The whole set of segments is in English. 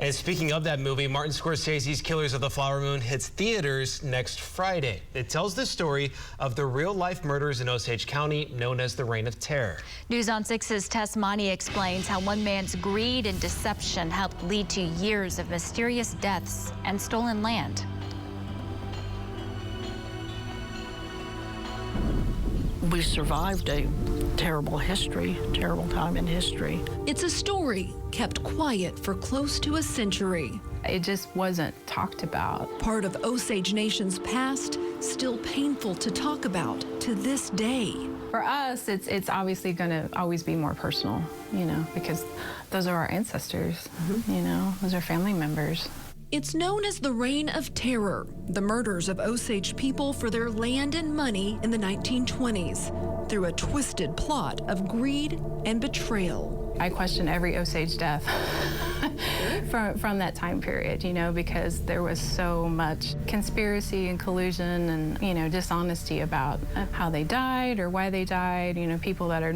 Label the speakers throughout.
Speaker 1: And speaking of that movie, Martin Scorsese's Killers of the Flower Moon hits theaters next Friday. It tells the story of the real-life murders in Osage County known as the Reign of Terror.
Speaker 2: News on 6's Tess Maune explains how one man's greed and deception helped lead to years of mysterious deaths and stolen land.
Speaker 3: We survived a terrible time in history.
Speaker 4: It's a story kept quiet for close to a century.
Speaker 5: It just wasn't talked about.
Speaker 4: Part of Osage Nation's past, still painful to talk about to this day.
Speaker 5: For us, it's obviously going to always be more personal, because those are our ancestors, those are family members.
Speaker 4: It's known as the Reign of Terror, the murders of Osage people for their land and money in the 1920s, through a twisted plot of greed and betrayal.
Speaker 5: I question every Osage death from that time period, because there was so much conspiracy and collusion and, dishonesty about how they died or why they died, people that are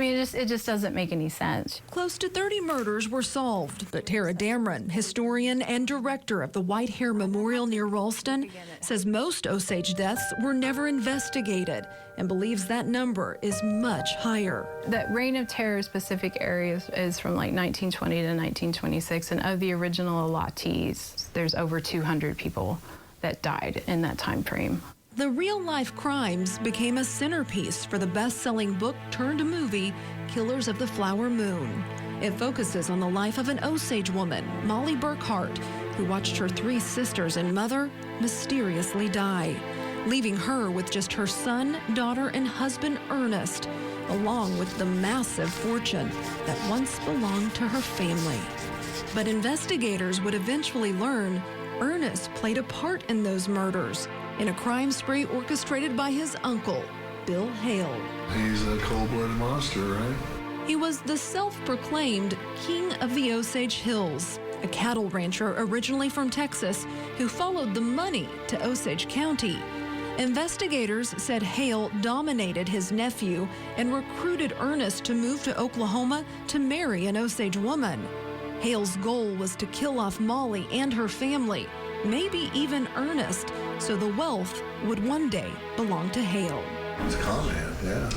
Speaker 5: it just doesn't make any sense.
Speaker 4: Close to 30 murders were solved, but Tara Damron, historian and director of the White Hair Memorial near Ralston, says most Osage deaths were never investigated and believes that number is much higher.
Speaker 5: That Reign of Terror specific areas is from like 1920 to 1926, and of the original allottees, there's over 200 people that died in that time frame.
Speaker 4: The real-life crimes became a centerpiece for the best-selling book turned movie, Killers of the Flower Moon. It focuses on the life of an Osage woman, Molly Burkhart, who watched her 3 sisters and mother mysteriously die, leaving her with just her son, daughter, and husband, Ernest, along with the massive fortune that once belonged to her family. But investigators would eventually learn Ernest played a part in those murders, in a crime spree orchestrated by his uncle, Bill Hale.
Speaker 6: He's a cold-blooded monster, right?
Speaker 4: He was the self-proclaimed King of the Osage Hills, a cattle rancher originally from Texas who followed the money to Osage County. Investigators said Hale dominated his nephew and recruited Ernest to move to Oklahoma to marry an Osage woman. Hale's goal was to kill off Molly and her family, maybe even Ernest, so the wealth would one day belong to Hale.
Speaker 6: It's a con man, yeah.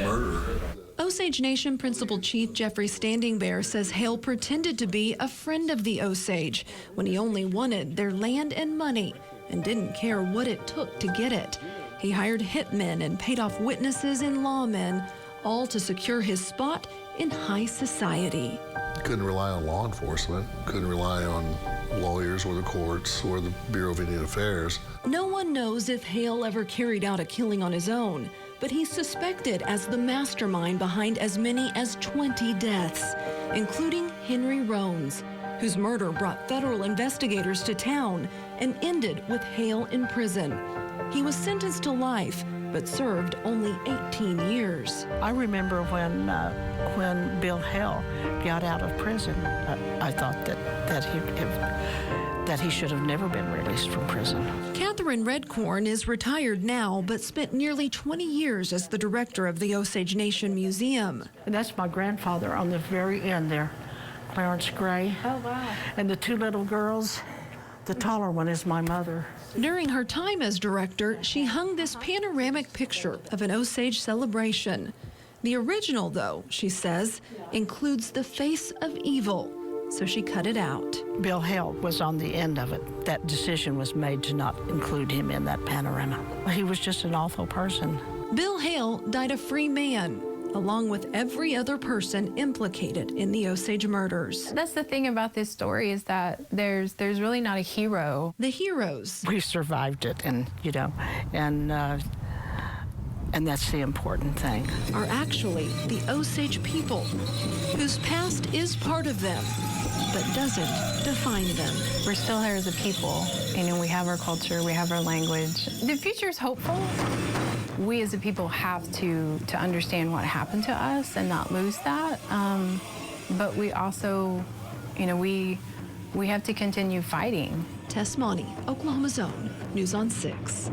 Speaker 6: Murder.
Speaker 4: Osage Nation Principal Chief Jeffrey Standing Bear says Hale pretended to be a friend of the Osage when he only wanted their land and money and didn't care what it took to get it. He hired hitmen and paid off witnesses and lawmen, all to secure his spot in high society.
Speaker 6: Couldn't rely on law enforcement, couldn't rely on lawyers or the courts or the Bureau of Indian Affairs.
Speaker 4: No one knows if Hale ever carried out a killing on his own, but he's suspected as the mastermind behind as many as 20 deaths, including Henry Roans, whose murder brought federal investigators to town and ended with Hale in prison. He was sentenced to life, but served only 18 years.
Speaker 3: I remember when Bill Hale got out of prison, I thought that he should have never been released from prison.
Speaker 4: Catherine Redcorn is retired now, but spent nearly 20 years as the director of the Osage Nation Museum.
Speaker 3: And that's my grandfather on the very end there, Clarence Gray.
Speaker 5: Oh, wow.
Speaker 3: And the 2 little girls, the taller one is my mother.
Speaker 4: During her time as director, she hung this panoramic picture of an Osage celebration. The original, though, she says, includes the face of evil, so she cut it out.
Speaker 3: Bill Hale was on the end of it. That decision was made to not include him in that panorama. He was just an awful person.
Speaker 4: Bill Hale died a free man, along with every other person implicated in the Osage murders.
Speaker 5: That's the thing about this story, is that there's really not a hero.
Speaker 4: The heroes.
Speaker 3: We survived it, and that's the important thing.
Speaker 4: Are actually the Osage people, whose past is part of them, but doesn't define them.
Speaker 5: We're still here as a people. We have our culture, we have our language. The future is hopeful. We as a people have to understand what happened to us and not lose that. But we also, we have to continue fighting.
Speaker 4: Tess Maune, Oklahoma's Own, News on 6.